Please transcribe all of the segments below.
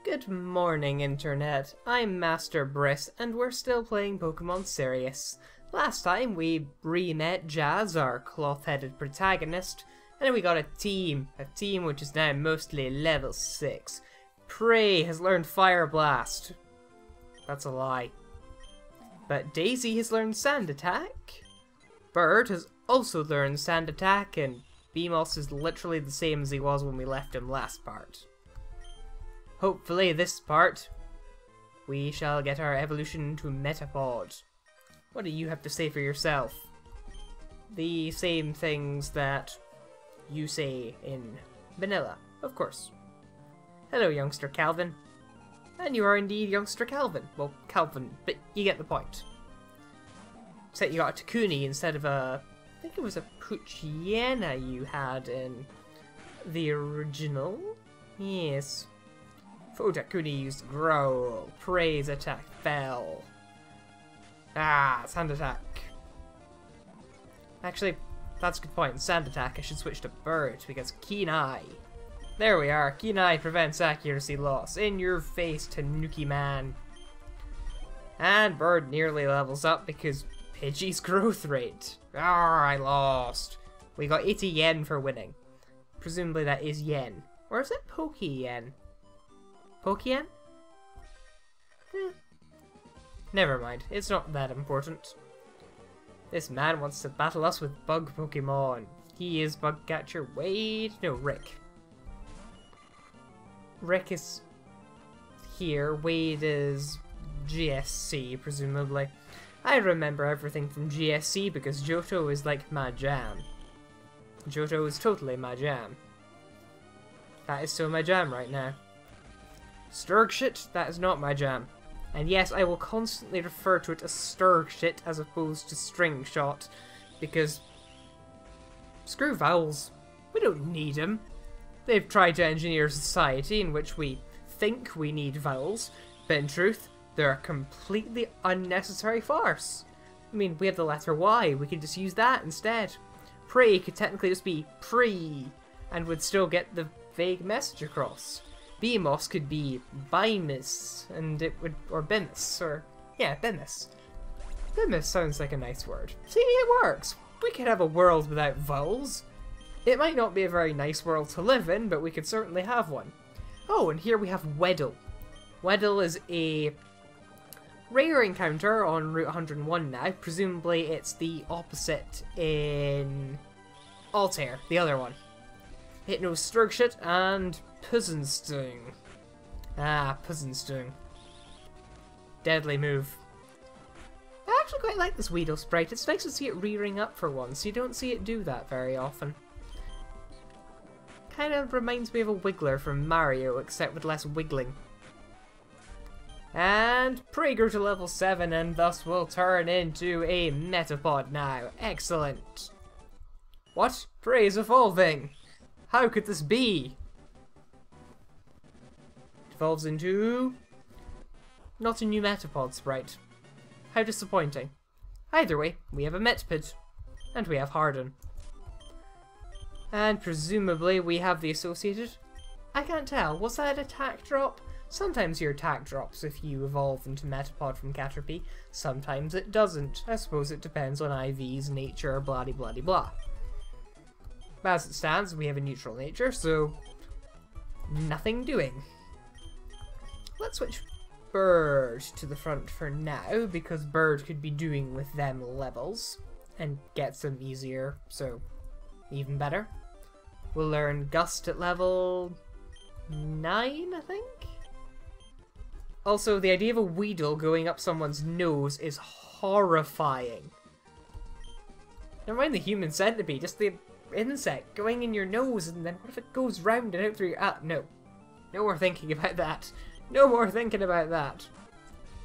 Good morning, Internet. I'm Master Briss, and we're still playing Pokemon Sirius. Last time, we re-met Jazz, our cloth-headed protagonist, and then we got a team which is now mostly level 6. Prey has learned Fire Blast. That's a lie. But Daisy has learned Sand Attack. Bird has also learned Sand Attack, and Beamos is literally the same as he was when we left him last part. Hopefully this part, we shall get our evolution to Metapod. What do you have to say for yourself? The same things that you say in vanilla, of course. Hello, youngster Calvin. And you are indeed youngster Calvin. Well, Calvin, but you get the point. Except you got a Takuni instead of a... I think it was a Poochyena you had in the original. Yes. Takuni used Growl. Prey's attack fell. Sand Attack. Actually, that's a good point. Sand Attack, I should switch to Bird, because Keen Eye. There we are. Keen Eye prevents accuracy loss. In your face, Tanuki Man. And Bird nearly levels up because Pidgey's growth rate. I lost. We got 80 yen for winning. Presumably that is yen. Or is it Poke-yen? Poke-yen? Never mind, it's not that important. This man wants to battle us with bug Pokemon. He is Bug Catcher Wade. No, Rick. Rick is here. Wade is GSC, presumably. I remember everything from GSC because Johto is like my jam. Johto is totally my jam. That is still my jam right now. Sturgshit, that is not my jam. And yes, I will constantly refer to it as Sturgshit as opposed to String Shot, because screw vowels. We don't need them. They've tried to engineer a society in which we think we need vowels, but in truth, they're a completely unnecessary farce. I mean, we have the letter Y, we could just use that instead. Prey could technically just be pre, and would still get the vague message across. Beamos could be Bimus, and it would, or Bimus, or, yeah, Bimus. Bimus sounds like a nice word. See, it works. We could have a world without vowels. It might not be a very nice world to live in, but we could certainly have one. Oh, and here we have Weddle. Weddle is a rare encounter on Route 101 now. Presumably it's the opposite in Altair, the other one. It knows Sturgshit and Puzzenstung. Puzzenstung. Deadly move. I actually quite like this Weedle sprite. It's nice to see it rearing up for once. You don't see it do that very often. Kind of reminds me of a Wiggler from Mario, except with less wiggling. And Prey grew to level 7 and thus will turn into a Metapod now. Excellent. What? Prey is evolving! How could this be? It evolves into... not a new Metapod sprite. How disappointing. Either way, we have a Metapod. And we have Harden. And presumably we have the associated... I can't tell. Was that an attack drop? Sometimes your attack drops if you evolve into Metapod from Caterpie. Sometimes it doesn't. I suppose it depends on IV's nature, blah blah blah blah. But as it stands, we have a neutral nature, so nothing doing. Let's switch Bird to the front for now, because Bird could be doing with them levels, and gets them easier, so even better. We'll learn Gust at level 9, I think? Also, the idea of a Weedle going up someone's nose is horrifying. Never mind the human centipede, just the insect going in your nose, and then what if it goes round and out through your... no. No more thinking about that. No more thinking about that.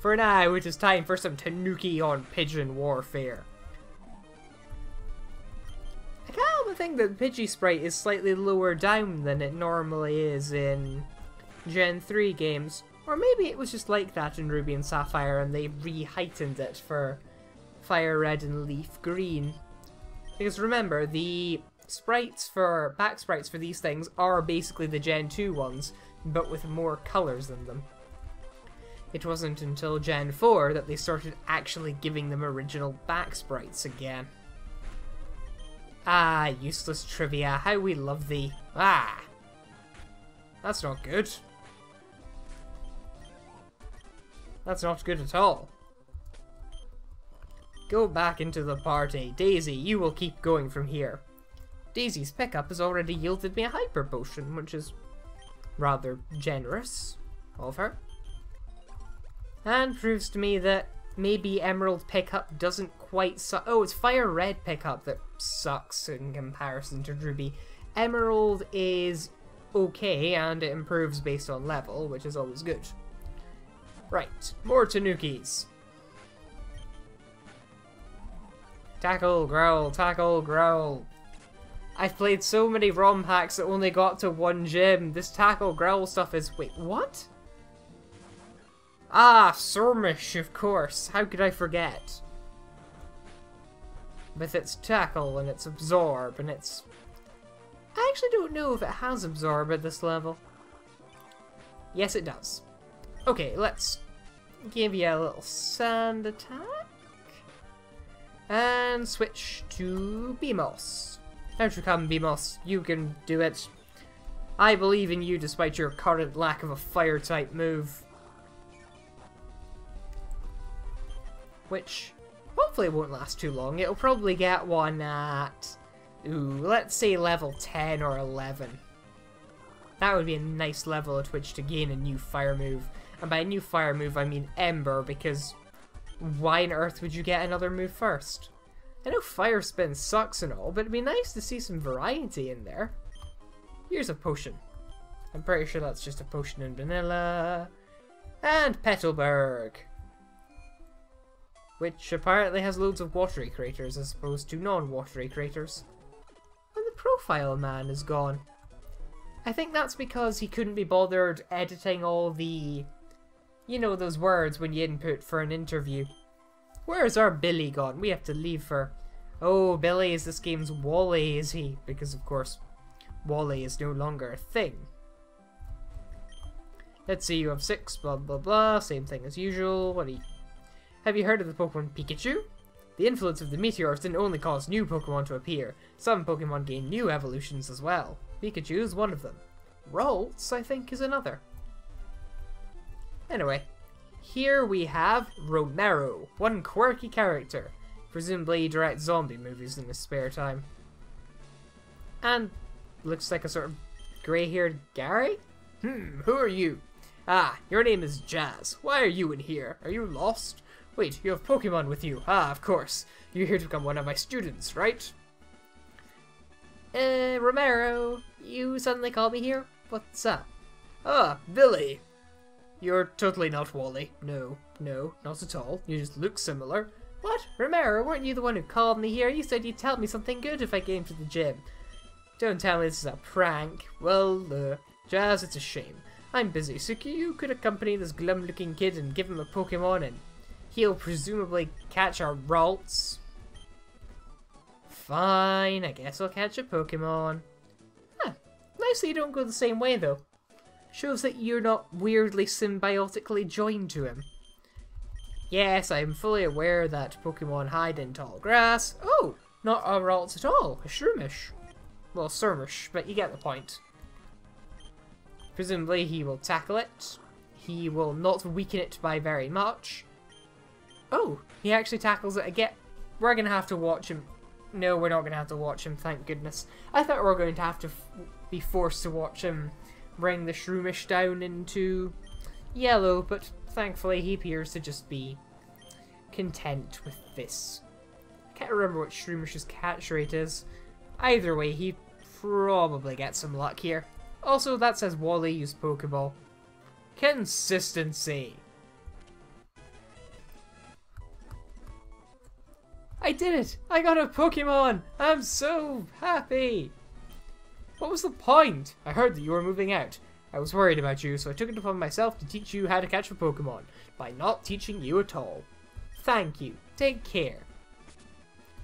For now, it is time for some Tanuki on Pigeon Warfare. I can't help but think that the Pidgey sprite is slightly lower down than it normally is in Gen 3 games. Or maybe it was just like that in Ruby and Sapphire and they re-heightened it for Fire Red and Leaf Green. Because remember, the sprites for back sprites for these things are basically the Gen 2 ones. but with more colors in them. It wasn't until Gen 4 that they started actually giving them original back sprites again. Ah, useless trivia, how we love thee. Ah! That's not good. That's not good at all. Go back into the party. Daisy, you will keep going from here. Daisy's pickup has already yielded me a hyper potion, which is rather generous of her. And proves to me that maybe Emerald pickup doesn't quite suck. Oh, it's Fire Red pickup that sucks in comparison to Ruby. Emerald is okay, and it improves based on level, which is always good. Right, more Tanukis. Tackle, growl, tackle, growl. I've played so many ROM hacks that only got to one gym. This tackle, growl stuff is... Wait, what? Ah, Surmish, of course. How could I forget? With its tackle and its absorb and its... I actually don't know if it has absorb at this level. Yes, it does. Okay, let's give you a little sand attack. And switch to Beamos. Out you come, Beamos. You can do it. I believe in you despite your current lack of a fire-type move. Which hopefully won't last too long. It'll probably get one at, ooh, let's say level 10 or 11. That would be a nice level at which to gain a new fire move. And by a new fire move, I mean Ember, because why on earth would you get another move first? I know Fire Spin sucks and all, but it'd be nice to see some variety in there. Here's a potion. I'm pretty sure that's just a potion in vanilla. And Petalburg, which apparently has loads of watery craters as opposed to non-watery craters. And the profile man is gone. I think that's because he couldn't be bothered editing all the, you know, those words when you input for an interview. Where's our Billy gone? We have to leave for... Oh, Billy is this game's Wally, is he? Because, of course, Wally is no longer a thing. Let's see, you have 6, blah blah blah, same thing as usual. What do you... Have you heard of the Pokemon Pikachu? The influence of the meteors didn't only cause new Pokemon to appear, some Pokemon gained new evolutions as well. Pikachu is one of them. Ralts, I think, is another. Anyway, here we have Romero, one quirky character. Presumably he directs zombie movies in his spare time. And looks like a sort of grey-haired Gary? Who are you? Ah, your name is Jazz. Why are you in here? Are you lost? Wait, you have Pokemon with you. Ah, of course. You're here to become one of my students, right? Romero, you suddenly called me here? What's up? Ah, Billy. You're totally not Wally. No, not at all. You just look similar. What? Romero, weren't you the one who called me here? You said you'd tell me something good if I came to the gym. Don't tell me this is a prank. Well, Jazz, it's a shame. I'm busy, so you could accompany this glum-looking kid and give him a Pokemon and he'll presumably catch our Ralts. Fine, I guess I'll catch a Pokemon. Huh, nice that you don't go the same way though. Shows that you're not weirdly symbiotically joined to him. Yes, I am fully aware that Pokemon hide in tall grass. Oh, not a Ralts at all, a Shroomish. Well, Surmish, but you get the point. Presumably he will tackle it. He will not weaken it by very much. Oh, he actually tackles it again. We're going to have to watch him. No, we're not going to have to watch him, thank goodness. I thought we were going to have to be forced to watch him bring the Shroomish down into yellow, but thankfully he appears to just be content with this. I can't remember what Shroomish's catch rate is. Either way, he probably gets some luck here. Also, that says Wally used Pokeball. Consistency. I did it! I got a Pokemon! I'm so happy! What was the point? I heard that you were moving out. I was worried about you, so I took it upon myself to teach you how to catch a Pokemon, by not teaching you at all. Thank you. Take care.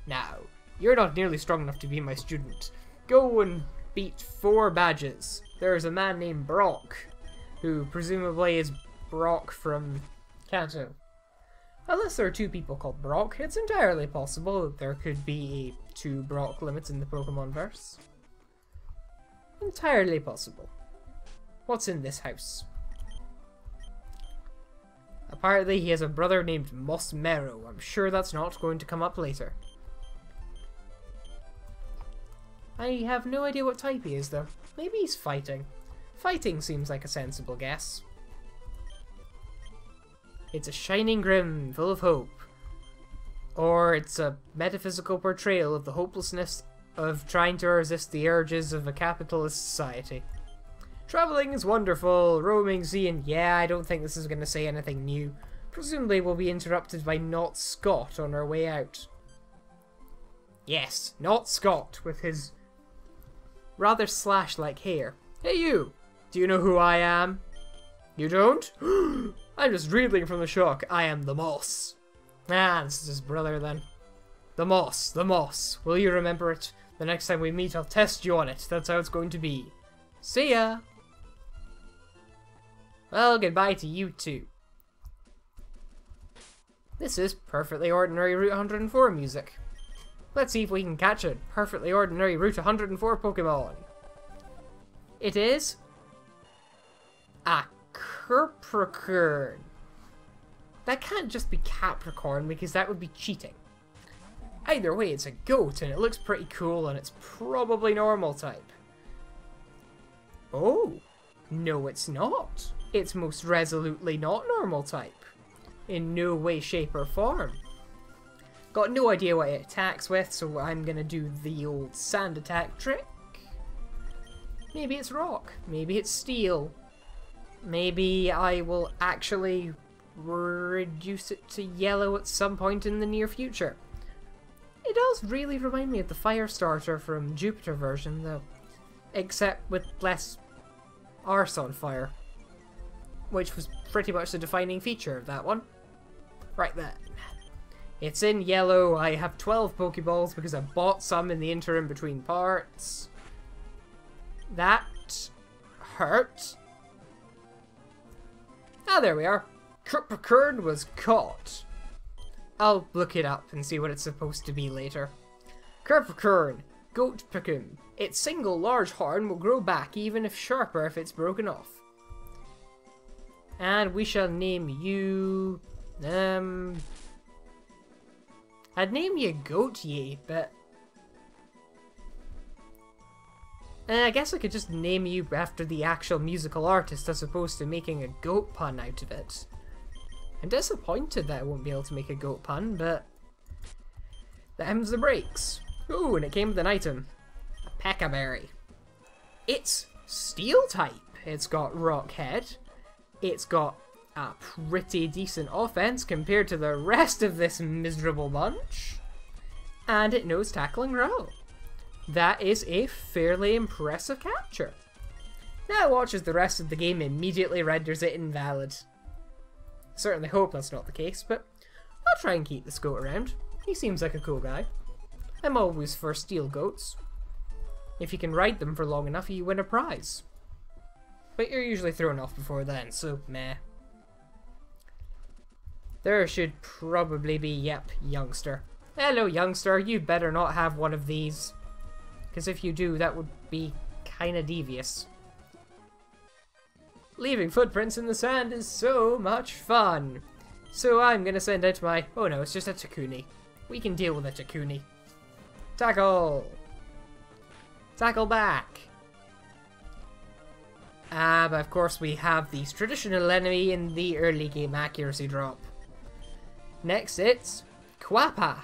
Now, you're not nearly strong enough to be my student. Go and beat 4 badges. There's a man named Brock. who presumably is Brock from Kanto. Unless there are two people called Brock, it's entirely possible that there could be a 2 Brock limit in the Pokemon verse. Entirely possible. What's in this house? Apparently he has a brother named Moss Marrow. I'm sure that's not going to come up later. I have no idea what type he is though. Maybe he's fighting. Fighting seems like a sensible guess. It's a shining grim, full of hope. Or it's a metaphysical portrayal of the hopelessness of trying to resist the urges of a capitalist society. Traveling is wonderful, roaming, seeing... Yeah, I don't think this is going to say anything new. Presumably we'll be interrupted by Not Scott on our way out. Yes, Not Scott, with his rather slash-like hair. Hey you! Do you know who I am? You don't? I'm just reeling from the shock. I am the Moss. Ah, this is his brother then. The Moss, the Moss. Will you remember it? The next time we meet, I'll test you on it. That's how it's going to be. See ya! Well, goodbye to you too. This is perfectly ordinary Route 104 music. Let's see if we can catch a perfectly ordinary Route 104 Pokemon. It is a Capricorn. That can't just be Capricorn because that would be cheating. Either way, it's a goat and it looks pretty cool and it's probably normal type. Oh, no it's not. It's most resolutely not normal type. In no way, shape or form. Got no idea what it attacks with, so I'm gonna do the old sand attack trick. Maybe it's rock, maybe it's steel. Maybe I will actually reduce it to yellow at some point in the near future. It does really remind me of the fire starter from Jupiter version though. Except with less arse on fire. Which was pretty much the defining feature of that one. Right then. It's in yellow. I have 12 Pokeballs because I bought some in the interim between parts. That hurt. Ah, there we are. Capricorn was caught. I'll look it up and see what it's supposed to be later. Capricorn, goat Pikum. Its single large horn will grow back even if sharper if it's broken off. And we shall name you... I'd name you Goatye, but... I guess I could just name you after the actual musical artist as opposed to making a goat pun out of it. I'm disappointed that I won't be able to make a goat pun, but... them's the breaks. Ooh, and it came with an item. A Peccaberry. It's steel type. It's got rock head. It's got a pretty decent offense compared to the rest of this miserable bunch. And it knows Tackle and Growl. That is a fairly impressive capture. Now watch as the rest of the game immediately renders it invalid. Certainly hope that's not the case, but I'll try and keep this goat around. He seems like a cool guy. I'm always for steel goats. If you can ride them for long enough, you win a prize. But you're usually thrown off before then, so meh. There should probably be, yep, youngster. Hello, youngster, you better not have one of these. Because if you do, that would be kinda devious. Leaving footprints in the sand is so much fun. So I'm gonna send out my... oh no, it's just a Takuni. We can deal with a Takuni. Tackle! Tackle back! But of course we have the traditional enemy in the early game accuracy drop. Next it's... Quappa!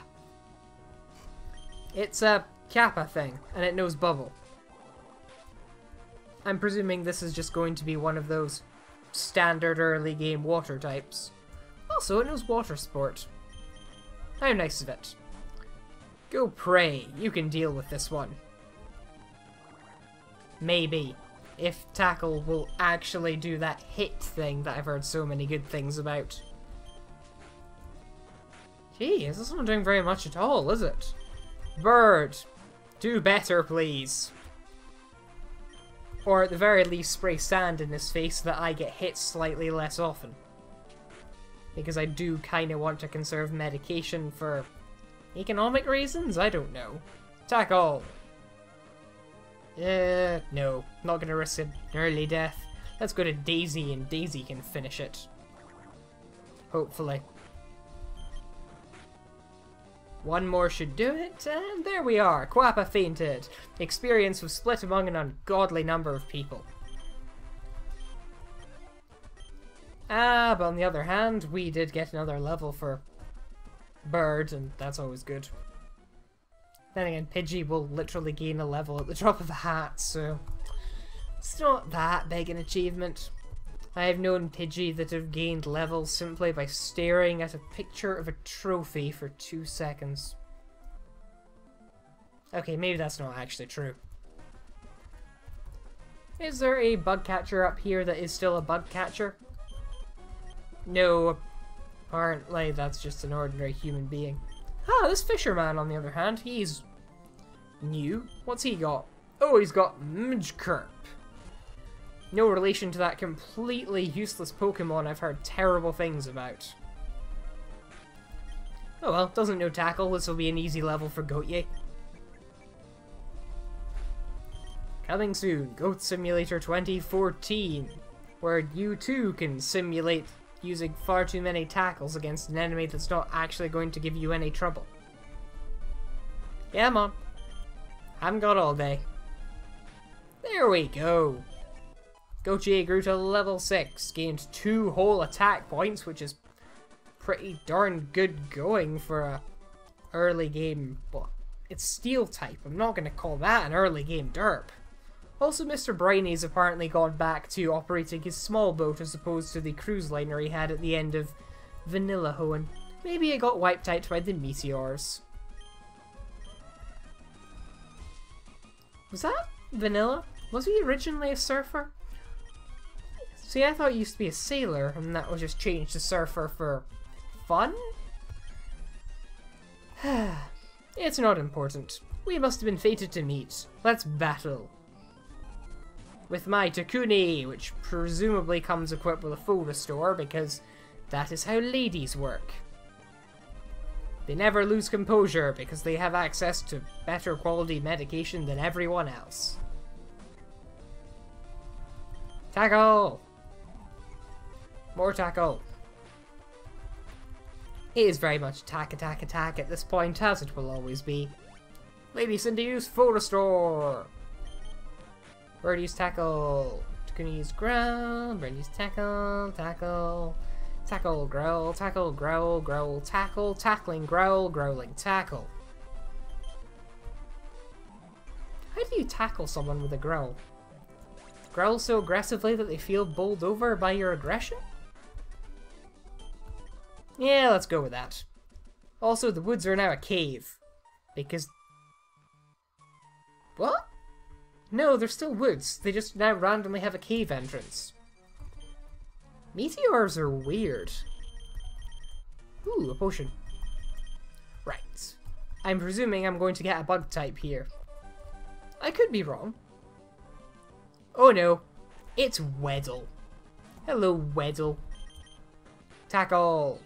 It's a Kappa thing, and it knows Bubble. I'm presuming this is just going to be one of those standard early game water types. Also, it knows Water Sport. How nice of it. Go pray, you can deal with this one. Maybe. If Tackle will actually do that hit thing that I've heard so many good things about. Gee, this isn't doing very much at all, is it? Bird, do better, please. Or at the very least spray sand in his face so that I get hit slightly less often. Because I do kind of want to conserve medication for economic reasons? I don't know. Tackle! No. Not gonna risk an early death. Let's go to Daisy and Daisy can finish it. Hopefully. One more should do it, and there we are. Quappa fainted. Experience was split among an ungodly number of people. But on the other hand, we did get another level for Bird, and that's always good. Then again, Pidgey will literally gain a level at the drop of a hat, so it's not that big an achievement. I have known Pidgey that have gained levels simply by staring at a picture of a trophy for 2 seconds. Okay, maybe that's not actually true. Is there a bug catcher up here that is still a bug catcher? No, apparently that's just an ordinary human being. Ah, this fisherman on the other hand, he's new. What's he got? Oh, he's got Mjkerp. No relation to that completely useless Pokemon I've heard terrible things about. Oh well, doesn't know Tackle, this will be an easy level for Goatye. Coming soon, Goat Simulator 2014, where you too can simulate using far too many tackles against an enemy that's not actually going to give you any trouble. Yeah, Mom. Haven't got all day. There we go. Goatye grew to level 6, gained 2 whole attack points, which is pretty darn good going for a early game, but it's steel type. I'm not going to call that an early game derp. Also, Mr. Briny's apparently gone back to operating his small boat as opposed to the cruise liner he had at the end of Vanilla Hoenn. Maybe it got wiped out by the meteors. Was that Vanilla? Was he originally a surfer? See, I thought he used to be a sailor, and that was just changed to surfer for fun? It's not important. We must have been fated to meet. Let's battle. With my Takuni, which presumably comes equipped with a full restore, because that is how ladies work. They never lose composure, because they have access to better quality medication than everyone else. Tackle! More tackle. It is very much attack, attack, attack at this point, as it will always be. Lady Cindy use full restore! Bird use tackle. Takuni use growl. Bird use tackle. Tackle. Tackle, growl, tackle, growl, growl, tackle, tackling, growl, growling, tackle. How do you tackle someone with a growl? Growl so aggressively that they feel bowled over by your aggression? Yeah, let's go with that. Also, the woods are now a cave. Because... What? No, they're still woods. They just now randomly have a cave entrance. Meteors are weird. Ooh, a potion. Right. I'm presuming I'm going to get a bug type here. I could be wrong. Oh no. It's Weddle. Hello, Weddle. Tackle.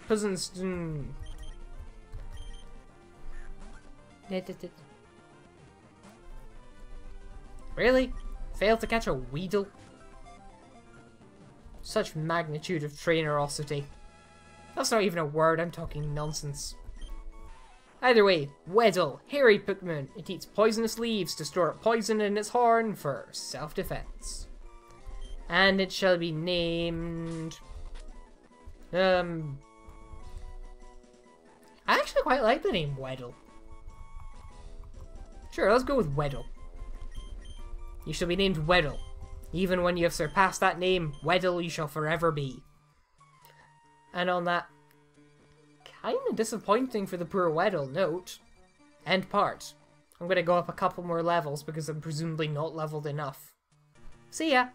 Puzzenston. Really? Failed to catch a Weedle? Such magnitude of trainerosity. That's not even a word, I'm talking nonsense. Either way, Weddle, hairy Pokemon. It eats poisonous leaves to store up poison in its horn for self-defense. And it shall be named... I actually quite like the name Weddle. Sure, let's go with Weddle. You shall be named Weddle. Even when you have surpassed that name, Weddle you shall forever be. And on that kind of disappointing for the poor Weddle note, end part. I'm going to go up a couple more levels because I'm presumably not leveled enough. See ya!